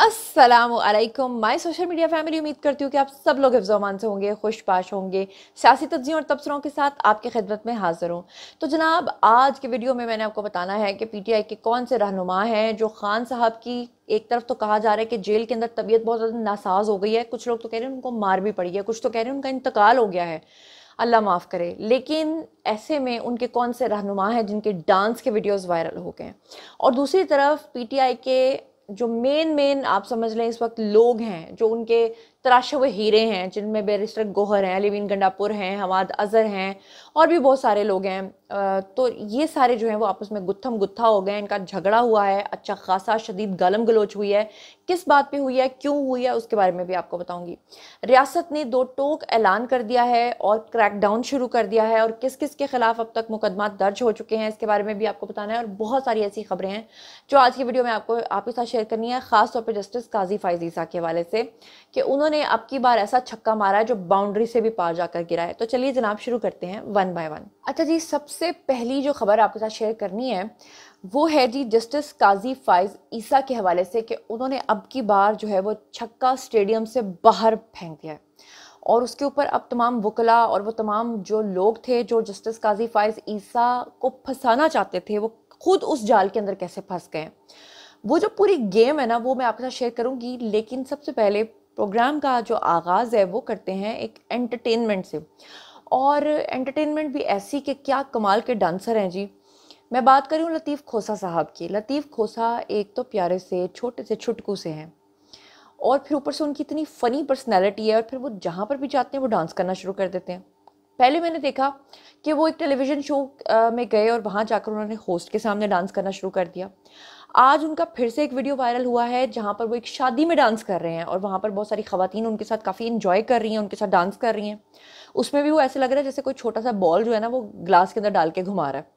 अस्सलामुअलैकुम my social media family. उम्मीद करती हूँ कि आप सब लोग हिफ्ज़-ओ-अमान से होंगे, खुशपाश होंगे। सियासी तज्ज़ियों और तबसरों के साथ आपकी खिदमत में हाज़िर हूँ। तो जनाब, आज के वीडियो में मैंने आपको बताना है कि पीटीआई के कौन से रहनुमा हैं जो खान साहब की एक तरफ तो कहा जा रहा है कि जेल के अंदर तबीयत बहुत ज़्यादा नासाज हो गई है, कुछ लोग तो कह रहे हैं उनको मार भी पड़ी है, कुछ तो कह रहे हैं उनका इंतकाल हो गया है, अल्लाह माफ़ करे। लेकिन ऐसे में उनके कौन से रहनुमा हैं जिनके डांस के वीडियोज़ वायरल हो गए हैं। और दूसरी तरफ पीटीआई के जो मेन आप समझ लें इस वक्त लोग हैं जो उनके तराशे हुए हीरे हैं, जिनमें बैरिस्टर गोहर हैं, अलीवीन गंडापुर हैं, हमाद अजहर हैं और भी बहुत सारे लोग हैं। तो ये सारे जो हैं वो आपस में गुत्थम गुत्था हो गए हैं, इनका झगड़ा हुआ है, अच्छा खासा शदीद गालम गलोच हुई है। किस बात पे हुई है, क्यों हुई है, उसके बारे में भी आपको बताऊंगी। रियासत ने दो टोक ऐलान कर दिया है और क्रैकडाउन शुरू कर दिया है, और किस किस के खिलाफ अब तक मुकदमा दर्ज हो चुके हैं इसके बारे में भी आपको बताना है। और बहुत सारी ऐसी खबरें हैं जो आज की वीडियो में आपके साथ शेयर करनी है, खास तौर पर जस्टिस काजी फाइज ईसा के हवाले से कि उन्होंने अब की बार ऐसा छक्का मारा है जो बाउंड्री से भी पार जाकर गिरा है। तो चलिए जनाब, शुरू करते हैं वन बाय वन। अच्छा जी, सबसे पहली जो खबर आपके साथ शेयर करनी है वो है जी जस्टिस काजी फाइज ईसा के हवाले से कि उन्होंने अब की बार जो है वो छक्का स्टेडियम से बाहर फेंक दिया है। और उसके ऊपर अब तमाम वकला और वो तमाम जो लोग थे जो जस्टिस काजी फाइज ईसा को फंसाना चाहते थे, वो खुद उस जाल के अंदर कैसे फंस गए। वो जो पूरी गेम है ना, वो मैं आपके साथ शेयर करूंगी। लेकिन सबसे पहले प्रोग्राम का जो आगाज़ है वो करते हैं एक एंटरटेनमेंट से। और एंटरटेनमेंट भी ऐसी कि क्या कमाल के डांसर हैं जी। मैं बात कर रही हूँ लतीफ़ खोसा साहब की। लतीफ़ खोसा एक तो प्यारे से छोटे से छुटकू से हैं, और फिर ऊपर से उनकी इतनी फ़नी पर्सनैलिटी है, और फिर वो जहाँ पर भी जाते हैं वो डांस करना शुरू कर देते हैं। पहले मैंने देखा कि वो एक टेलीविज़न शो में गए और वहाँ जाकर उन्होंने होस्ट के सामने डांस करना शुरू कर दिया। आज उनका फिर से एक वीडियो वायरल हुआ है जहाँ पर वो एक शादी में डांस कर रहे हैं, और वहाँ पर बहुत सारी ख़वातीन उनके साथ काफ़ी इंजॉय कर रही हैं, उनके साथ डांस कर रही हैं। उसमें भी वो ऐसे लग रहा है जैसे कोई छोटा सा बॉल जो है ना वो ग्लास के अंदर डाल के घुमा रहा है।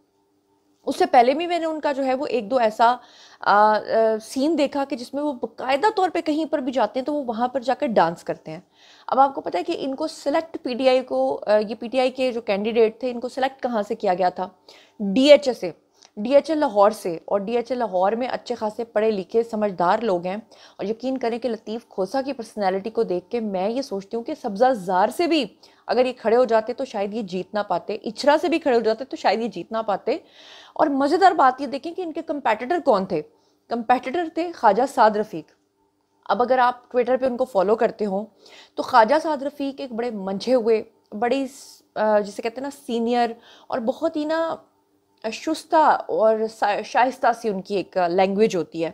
उससे पहले भी मैंने उनका जो है वो एक दो ऐसा सीन देखा कि जिसमें वो बाकायदा तौर पे कहीं पर भी जाते हैं तो वो वहाँ पर जाकर डांस करते हैं। अब आपको पता है कि इनको सिलेक्ट पीटीआई को ये पीटीआई के जो कैंडिडेट थे इनको सिलेक्ट कहाँ से किया गया था? डीएचए से, डीएचए लाहौर से। और डीएचए लाहौर में अच्छे खासे पढ़े लिखे समझदार लोग हैं। और यकीन करें कि लतीफ़ खोसा की पर्सनैलिटी को देख के मैं ये सोचती हूँ कि सब्ज़ाज़ार से भी अगर ये खड़े हो जाते तो शायद ये जीत ना पाते, इचरा से भी खड़े हो जाते तो शायद ये जीत ना पाते। और मज़ेदार बात ये देखें कि इनके कंपेटिटर कौन थे। कंपेटिटर थे ख्वाजा साद रफ़ीक। अब अगर आप ट्विटर पे उनको फॉलो करते हो तो ख्वाजा साद रफ़ीक एक बड़े मंझे हुए, बड़ी जिसे कहते हैं ना सीनियर, और बहुत ही ना शुस्ता और शाइस्ता सी उनकी एक लैंग्वेज होती है।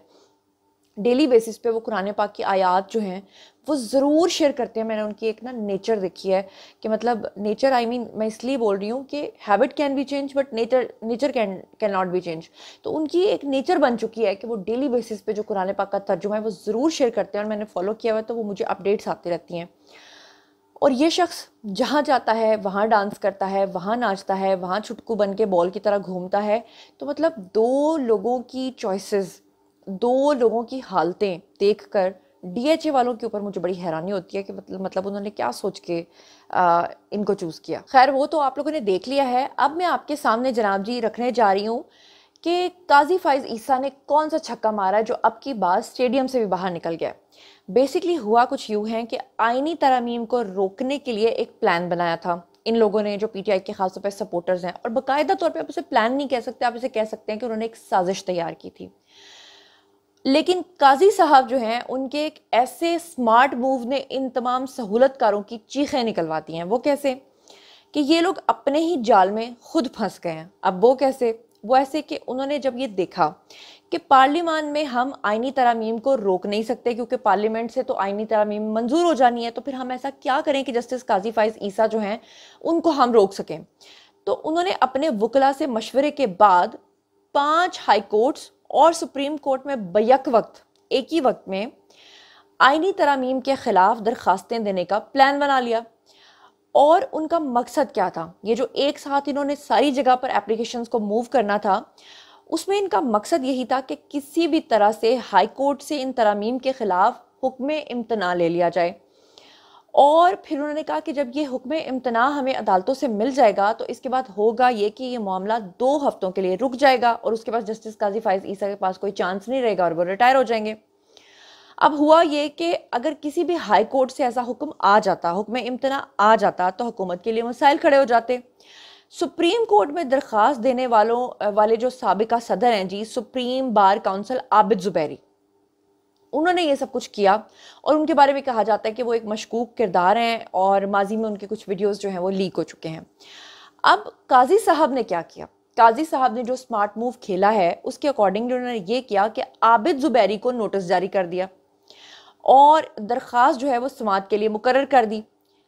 डेली बेसिस पे वो कुरान पाक की आयात जो हैं वो ज़रूर शेयर करते हैं। मैंने उनकी एक ना नेचर देखी है कि मतलब नेचर मैं इसलिए बोल रही हूँ कि habit can be change but nature can not be change. तो उनकी एक नेचर बन चुकी है कि वो डेली बेसिस पे जो कुरान पाक का तर्जुमा है वो ज़रूर शेयर करते हैं, और मैंने फॉलो किया हुआ है तो वो मुझे अपडेट्स आती रहती हैं। और ये शख्स जहाँ जाता है वहाँ डांस करता है, वहाँ नाचता है, वहाँ छुटकू बन के बॉल की तरह घूमता है। तो मतलब दो लोगों की चॉइसेस, दो लोगों की हालतें देखकर डीएचए वालों के ऊपर मुझे बड़ी हैरानी होती है कि मतलब उन्होंने क्या सोच के इनको चूज़ किया। खैर वो तो आप लोगों ने देख लिया है। अब मैं आपके सामने जनाब जी रखने जा रही हूँ कि काजी फाइज ईसा ने कौन सा छक्का मारा है जो अब की बार स्टेडियम से भी बाहर निकल गया। बेसिकली हुआ कुछ यूँ है कि आईनी तरमीम को रोकने के लिए एक प्लान बनाया था इन लोगों ने जो पीटीआई के खासतौर पर सपोर्टर्स हैं। और बाकायदा तौर पे आप इसे प्लान नहीं कह सकते, आप इसे कह सकते हैं कि उन्होंने एक साजिश तैयार की थी। लेकिन काजी साहब जो हैं उनके एक ऐसे स्मार्ट मूव ने इन तमाम सहूलतकारों की चीखें निकलवा दी हैं। वो कैसे कि ये लोग अपने ही जाल में खुद फंस गए हैं। अब वो कैसे? वो ऐसे कि उन्होंने जब ये देखा कि पार्लियामान में हम आईनी तरमीम को रोक नहीं सकते क्योंकि पार्लियामेंट से तो आईनी तरमीम मंजूर हो जानी है, तो फिर हम ऐसा क्या करें कि जस्टिस काजी फाइज ईसा जो हैं उनको हम रोक सकें। तो उन्होंने अपने वकला से मशवरे के बाद 5 हाई कोर्ट्स और सुप्रीम कोर्ट में बैक वक्त एक ही वक्त में आईनी तरमीम के खिलाफ दरखास्तें देने का प्लान बना लिया। और उनका मकसद क्या था? ये जो एक साथ इन्होंने सारी जगह पर एप्लीकेशंस को मूव करना था, उसमें इनका मकसद यही था कि किसी भी तरह से हाई कोर्ट से इन तरमीम के खिलाफ हुक्म इम्तना ले लिया जाए। और फिर उन्होंने कहा कि जब ये हुक्म इम्तना हमें अदालतों से मिल जाएगा तो इसके बाद होगा ये कि ये मामला 2 हफ्तों के लिए रुक जाएगा, और उसके बाद जस्टिस काजी फाइज ईसा के पास कोई चांस नहीं रहेगा और वो रिटायर हो जाएंगे। अब हुआ ये कि अगर किसी भी हाई कोर्ट से ऐसा हुक्म आ जाता, हुक्म इम्तना आ जाता, तो हुकूमत के लिए मसाइल खड़े हो जाते। सुप्रीम कोर्ट में दरख्वास्त देने वाले जो साबिका सदर हैं जी, supreme bar council Abid Zuberi, उन्होंने ये सब कुछ किया और उनके बारे में कहा जाता है कि वो एक मशकूक किरदार हैं और माजी में उनके कुछ वीडियोस जो हैं वो लीक हो चुके हैं। अब काजी साहब ने क्या किया? काजी साहब ने जो स्मार्ट मूव खेला है उसके अकॉर्डिंग उन्होंने ये किया कि आबिद ज़ुबैरी को नोटिस जारी कर दिया और दरख्वास्त जो है वो समाअत के लिए मुकर्रर कर दी।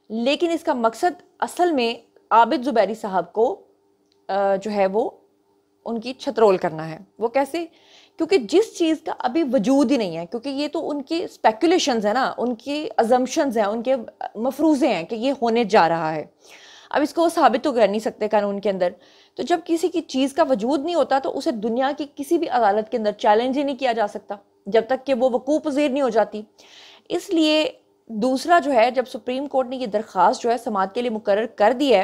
लेकिन इसका मकसद असल में आबिद ज़ुबैरी साहब को जो है वो उनकी छतरोल करना है। वो कैसे? क्योंकि जिस चीज़ का अभी वजूद ही नहीं है, क्योंकि ये तो उनकी स्पेकुलेशंस है ना, उनकी अजम्पशंस हैं, उनके मफरूज़े हैं कि ये होने जा रहा है। अब इसको वो साबित तो कर नहीं सकते कानून के अंदर। तो जब किसी की चीज़ का वजूद नहीं होता तो उसे दुनिया की किसी भी अदालत के अंदर चैलेंज ही नहीं किया जा सकता जब तक कि वो वकूफ़ पज़ीर नहीं हो जाती। इसलिए दूसरा जो है, जब सुप्रीम कोर्ट ने ये दरख्वास्त जो है समाअत के लिए मुकर्रर कर दी है,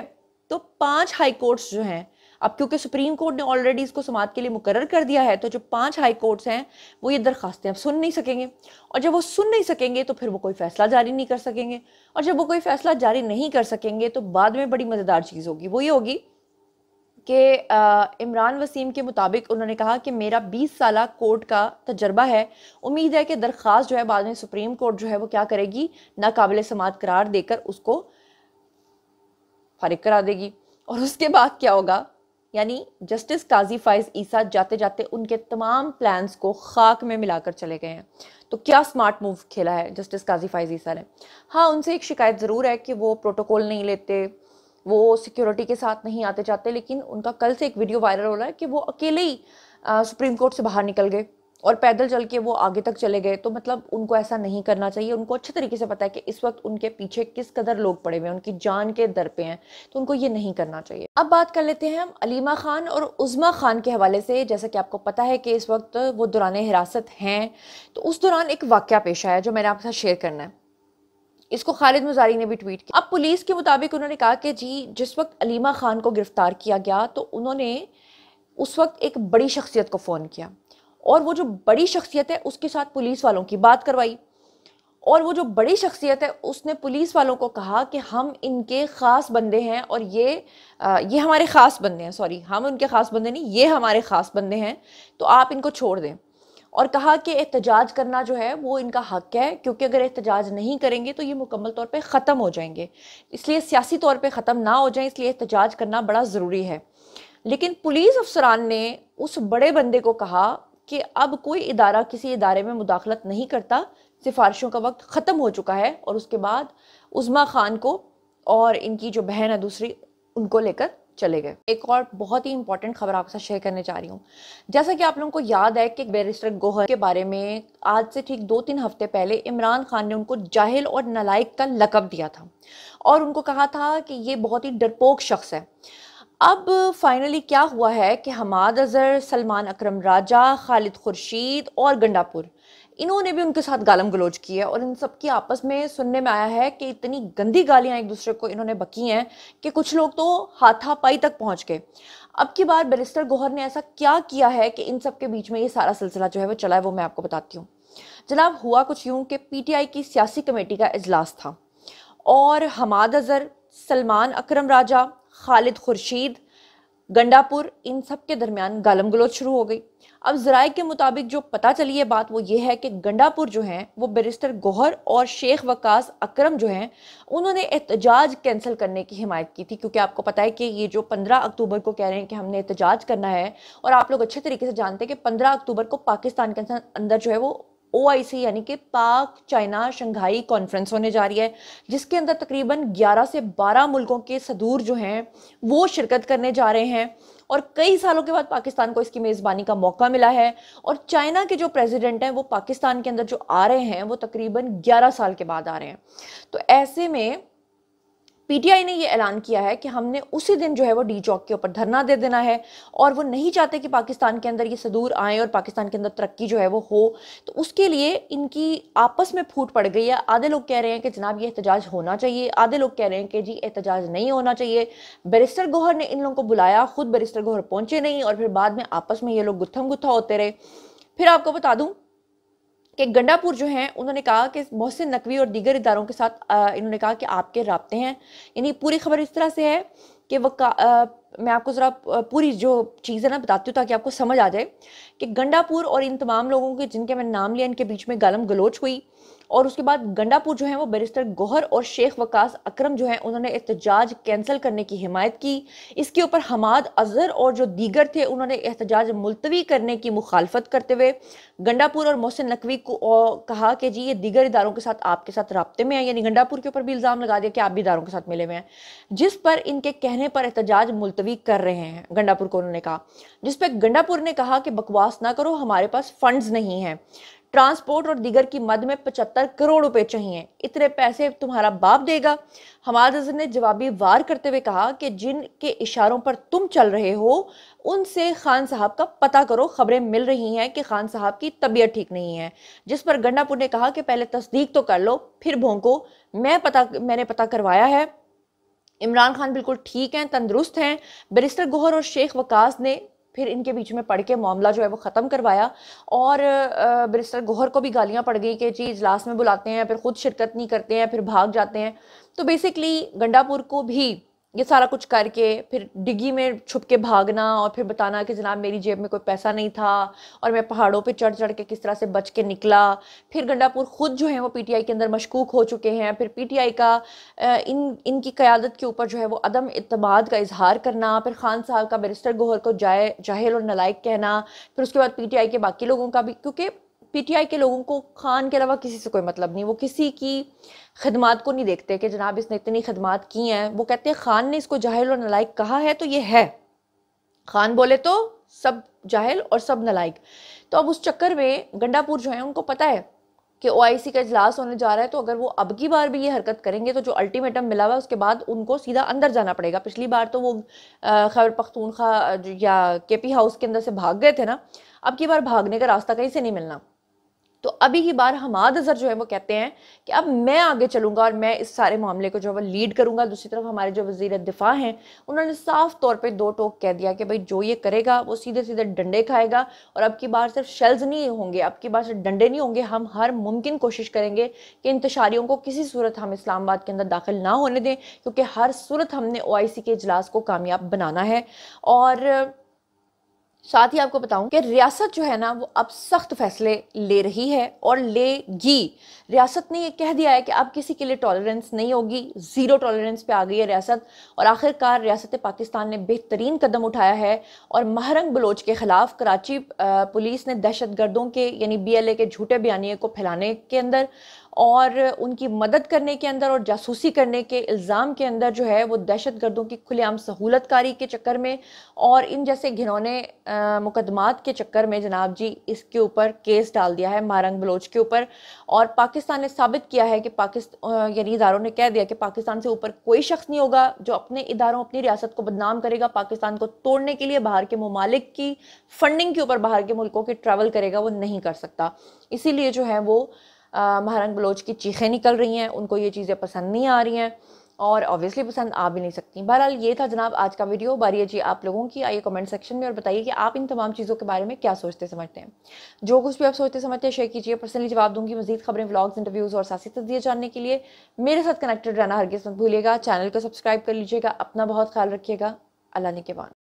तो 5 हाई कोर्ट्स जो हैं, अब क्योंकि सुप्रीम कोर्ट ने ऑलरेडी इसको समाअत के लिए मुकर्रर कर दिया है, तो जो 5 हाई कोर्ट्स हैं वो ये दरखास्तें अब सुन नहीं सकेंगे। और जब वो सुन नहीं सकेंगे तो फिर वो कोई फैसला जारी नहीं कर सकेंगे। और जब वो कोई फैसला जारी नहीं कर सकेंगे तो बाद में बड़ी मज़ेदार चीज़ होगी। वो ये होगी कि इमरान वसीम के मुताबिक उन्होंने कहा कि मेरा 20 साला कोर्ट का तजर्बा है, उम्मीद है कि दरख्वास्त जो है बाद में सुप्रीम कोर्ट जो है वो क्या करेगी, नाकाबिल समाअत करार देकर उसको फारिग करा देगी। और उसके बाद क्या होगा, यानी जस्टिस काजी फाइज ईसा जाते जाते उनके तमाम प्लान्स को खाक में मिलाकर चले गए हैं। तो क्या स्मार्ट मूव खेला है जस्टिस काजी फाइज ईसा ने। हाँ, उनसे एक शिकायत ज़रूर है कि वो प्रोटोकॉल नहीं लेते, वो सिक्योरिटी के साथ नहीं आते जाते, लेकिन उनका कल से एक वीडियो वायरल हो रहा है कि वो अकेले ही सुप्रीम कोर्ट से बाहर निकल गए और पैदल चल के वो आगे तक चले गए। तो मतलब उनको ऐसा नहीं करना चाहिए। उनको अच्छे तरीके से पता है कि इस वक्त उनके पीछे किस कदर लोग पड़े हुए हैं, उनकी जान के दर पे हैं, तो उनको ये नहीं करना चाहिए। अब बात कर लेते हैं हम अलीमा खान और उज़्मा खान के हवाले से। जैसा कि आपको पता है कि इस वक्त वो दौरान हिरासत हैं, तो उस दौरान एक वाक़या पेश आया जो मैंने आपके साथ शेयर करना है। इसको खालिद मुजारी ने भी ट्वीट किया। अब पुलिस के मुताबिक उन्होंने कहा कि जी, जिस वक्त अलीमा खान को गिरफ्तार किया गया तो उन्होंने उस वक्त एक बड़ी शख्सियत को फ़ोन किया और वो जो बड़ी शख्सियत है उसके साथ पुलिस वालों की बात करवाई। और वो जो बड़ी शख्सियत है उसने पुलिस वालों को कहा कि हम इनके ख़ास बंदे हैं और ये हमारे ख़ास बंदे हैं, सॉरी, हम उनके ख़ास बंदे नहीं, ये हमारे ख़ास बंदे हैं, तो आप इनको छोड़ दें। और कहा कि एहतजाज करना जो है वो इनका हक है, क्योंकि अगर एहतजाज नहीं करेंगे तो ये मुकम्मल तौर पे ख़त्म हो जाएंगे, इसलिए सियासी तौर पे ख़त्म ना हो जाएं, इसलिए एहतजाज करना बड़ा ज़रूरी है। लेकिन पुलिस अफसरान ने उस बड़े बंदे को कहा कि अब कोई इदारा किसी इदारे में मुदाखलत नहीं करता, सिफारिशों का वक्त ख़त्म हो चुका है। और उसके बाद उज़्मा खान को और इनकी जो बहन है दूसरी, उनको लेकर चले गए। एक और बहुत ही इंपॉर्टेंट खबर आपके साथ शेयर करने जा रही हूँ। जैसा कि आप लोगों को याद है कि बैरिस्टर गोहर के बारे में आज से ठीक 2-3 हफ्ते पहले इमरान खान ने उनको जाहिल और नालायक का लक़ब दिया था और उनको कहा था कि ये बहुत ही डरपोक शख्स है। अब फाइनली क्या हुआ है कि हमाद अजहर, सलमान अकरम राजा, खालिद खुर्शीद और गंडापुर, इन्होंने भी उनके साथ गालम गलोच की है और इन सब की आपस में सुनने में आया है कि इतनी गंदी गालियां एक दूसरे को इन्होंने बकी हैं कि कुछ लोग तो हाथापाई तक पहुंच गए। अब की बार बैरिस्टर गोहर ने ऐसा क्या किया है कि इन सब के बीच में ये सारा सिलसिला जो है वो चला है, वो मैं आपको बताती हूँ। जनाब, हुआ कुछ यूं कि पीटीआई की सियासी कमेटी का इजलास था और हमाद अजहर, सलमान अकरम राजा, खालिद खुर्शीद, गंडापुर, इन सब के दरमियान गालम गलोच शुरू हो गई। अब ज़राए के मुताबिक जो पता चली है बात वो ये है कि गंडापुर जो हैं वो बैरिस्टर गोहर और शेख वकास अकरम जो हैं उन्होंने एहतजाज कैंसिल करने की हिमायत की थी, क्योंकि आपको पता है कि ये जो 15 अक्टूबर को कह रहे हैं कि हमने एहतजाज करना है, और आप लोग अच्छे तरीके से जानते हैं कि 15 अक्टूबर को पाकिस्तान के अंदर जो है वो OIC यानी कि पाक चाइना शंघाई कॉन्फ्रेंस होने जा रही है, जिसके अंदर तकरीबन 11 से 12 मुल्कों के सदूर जो हैं वो शिरकत करने जा रहे हैं। और कई सालों के बाद पाकिस्तान को इसकी मेज़बानी का मौका मिला है और चाइना के जो प्रेसिडेंट हैं वो पाकिस्तान के अंदर जो आ रहे हैं वो तकरीबन 11 साल के बाद आ रहे हैं। तो ऐसे में पीटीआई ने ये ऐलान किया है कि हमने उसी दिन जो है वो डी चौक के ऊपर धरना दे देना है और वो नहीं चाहते कि पाकिस्तान के अंदर ये सदूर आए और पाकिस्तान के अंदर तरक्की जो है वो हो। तो उसके लिए इनकी आपस में फूट पड़ गई है। आधे लोग कह रहे हैं कि जनाब ये एहतजाज होना चाहिए, आधे लोग कह रहे हैं कि जी एहतजाज नहीं होना चाहिए। बैरिस्टर गोहर ने इन लोगों को बुलाया, खुद बैरिस्टर गोहर पहुंचे नहीं और फिर बाद में आपस में ये लोग गुत्थम गुत्था होते रहे। फिर आपको बता दूं कि गंडापुर जो हैं उन्होंने कहा कि मोहसिन नकवी और दीगर इदारों के साथ इन्होंने कहा कि आपके राब्ते हैं। यानी पूरी खबर इस तरह से है कि मैं आपको ज़रा पूरी जो चीज़ है ना बताती हूँ ताकि आपको समझ आ जाए कि गंडापुर और इन तमाम लोगों के जिनके मैंने नाम लिया इनके बीच में गालम गलोच हुई। और उसके बाद गंडापुर जो है वो बैरिस्टर गौहर और शेख वकास अकरम जो है उन्होंने एहतजाज कैंसिल करने की हिमायत की। इसके ऊपर हमाद अजहर और जो दीगर थे उन्होंने एहतजाज मुलतवी करने की मुखालफत करते हुए गंडापुर और मोहसिन नकवी को कहा कि जी ये दीगर इदारों के साथ आपके साथ राब्ते में है। यानी गंडापुर के ऊपर भी इल्ज़ाम लगा दिया कि आप भी इदारों के साथ मिले हुए हैं, जिस पर इनके कहने पर एहतजाज मुलतवी कर रहे हैं। गंडापुर को उन्होंने कहा, जिस पर गंडापुर ने कहा कि बकवास ना करो, हमारे पास फंड्स नहीं हैं, ट्रांसपोर्ट और दीगर की मद में 75 करोड़ रुपए चाहिए, इतने पैसे तुम्हारा बाप देगा। हमाद अजहर ने जवाबी वार करते हुए कहा कि जिनके इशारों पर तुम चल रहे हो उनसे खान साहब का पता करो, खबरें मिल रही हैं कि खान साहब की तबीयत ठीक नहीं है। जिस पर गंडापुर ने कहा कि पहले तस्दीक तो कर लो फिर भोंको, मैंने पता करवाया है, इमरान खान बिल्कुल ठीक हैं, तंदुरुस्त हैं। बैरिस्टर गौहर और शेख वकास ने फिर इनके बीच में पढ़ के मामला जो है वो ख़त्म करवाया। और बैरिस्टर गौहर को भी गालियां पड़ गई कि जी इजलास में बुलाते हैं फिर खुद शिरकत नहीं करते हैं, फिर भाग जाते हैं। तो बेसिकली गंडापुर को भी ये सारा कुछ करके फिर डिग्गी में छुप के भागना और फिर बताना कि जनाब मेरी जेब में कोई पैसा नहीं था और मैं पहाड़ों पे चढ़ चढ़ के किस तरह से बच के निकला। फिर गंडापुर खुद जो है वो पीटीआई के अंदर मशकूक हो चुके हैं। फिर पीटीआई का इनकी क़यादत के ऊपर जो है वो अदम इत्तेमाद का इजहार करना, फिर खान साहब का बैरिस्टर गौहर को जाहिल और नालायक कहना, फिर उसके बाद पीटीआई के बाकी लोगों का भी, क्योंकि पीटीआई के लोगों को खान के अलावा किसी से कोई मतलब नहीं, वो किसी की खिदमात को नहीं देखते कि जनाब इसने इतनी खिदमात की हैं। वो कहते हैं खान ने इसको जाहिल और नालायक कहा है तो ये है, खान बोले तो सब जाहिल और सब नालायक। तो अब उस चक्कर में गंडापुर जो है उनको पता है कि ओआईसी का इजलास होने जा रहा है, तो अगर वो अब की बार भी ये हरकत करेंगे तो जो अल्टीमेटम मिला हुआ उसके बाद उनको सीधा अंदर जाना पड़ेगा। पिछली बार तो वो खैबर पख्तूनख्वा या केपी हाउस के अंदर से भाग गए थे ना, अब की बार भागने का रास्ता कहीं से नहीं मिलना। तो अभी की बार हमाद अजहर जो है वो कहते हैं कि अब मैं आगे चलूंगा और मैं इस सारे मामले को जो है वो लीड करूंगा। दूसरी तरफ हमारे जो वजीर दिफा हैं उन्होंने साफ तौर पे दो टोक कह दिया कि भाई जो ये करेगा वो सीधे सीधे डंडे खाएगा। और अब की बार सिर्फ शेल्स नहीं होंगे, अब की बार सिर्फ डंडे नहीं होंगे, हम हर मुमकिन कोशिश करेंगे कि इंतशारियों को किसी सूरत हम इस्लामाबाद के अंदर दाखिल ना होने दें, क्योंकि हर सूरत हमने ओआईसी के इजलास को कामयाब बनाना है। और साथ ही आपको बताऊं कि रियासत जो है ना वो अब सख्त फैसले ले रही है और लेगी। रियासत ने ये कह दिया है कि अब किसी के लिए टॉलरेंस नहीं होगी, ज़ीरो टॉलरेंस पे आ गई है रियासत। और आखिरकार रियासत पाकिस्तान ने बेहतरीन कदम उठाया है और महरंग बलोच के खिलाफ कराची पुलिस ने दहशतगर्दों के यानी BLA के झूठे बयानिए को फैलाने के अंदर और उनकी मदद करने के अंदर और जासूसी करने के इल्ज़ाम के अंदर जो है वो दहशतगर्दों की खुलेआम सहूलतकारी के चक्कर में और इन जैसे घिनौने मुकदमात के चक्कर में जनाब जी इसके ऊपर केस डाल दिया है महरंग बलोच के ऊपर। और पाकिस्तान ने साबित किया है कि यानी इदारों ने कह दिया कि पाकिस्तान से ऊपर कोई शख्स नहीं होगा जो अपने इदारों अपनी रियासत को बदनाम करेगा, पाकिस्तान को तोड़ने के लिए बाहर के ममालिक की फंडिंग के ऊपर बाहर के मुल्कों के ट्रैवल करेगा, वो नहीं कर सकता। इसीलिए जो है वो महरंग बलोच की चीखें निकल रही हैं, उनको ये चीज़ें पसंद नहीं आ रही हैं और ऑब्वियसली पसंद आ भी नहीं सकती। बहरहाल ये था जनाब आज का वीडियो। बारी है जी आप लोगों की, आइए कमेंट सेक्शन में और बताइए कि आप इन तमाम चीज़ों के बारे में क्या सोचते समझते हैं। जो कुछ भी आप सोचते समझते हैं शेयर कीजिए, पर्सनली जवाब दूंगी। मजीद खबरें, व्लॉग्स, इंटरव्यूज़ और सियासी तस्दीर जानने के लिए मेरे साथ कनेक्टेड रहना हरगिज़ मत भूलिएगा। चैनल को सब्सक्राइब कर लीजिएगा। अपना बहुत ख्याल रखिएगा। अल्लाह ने के बाद।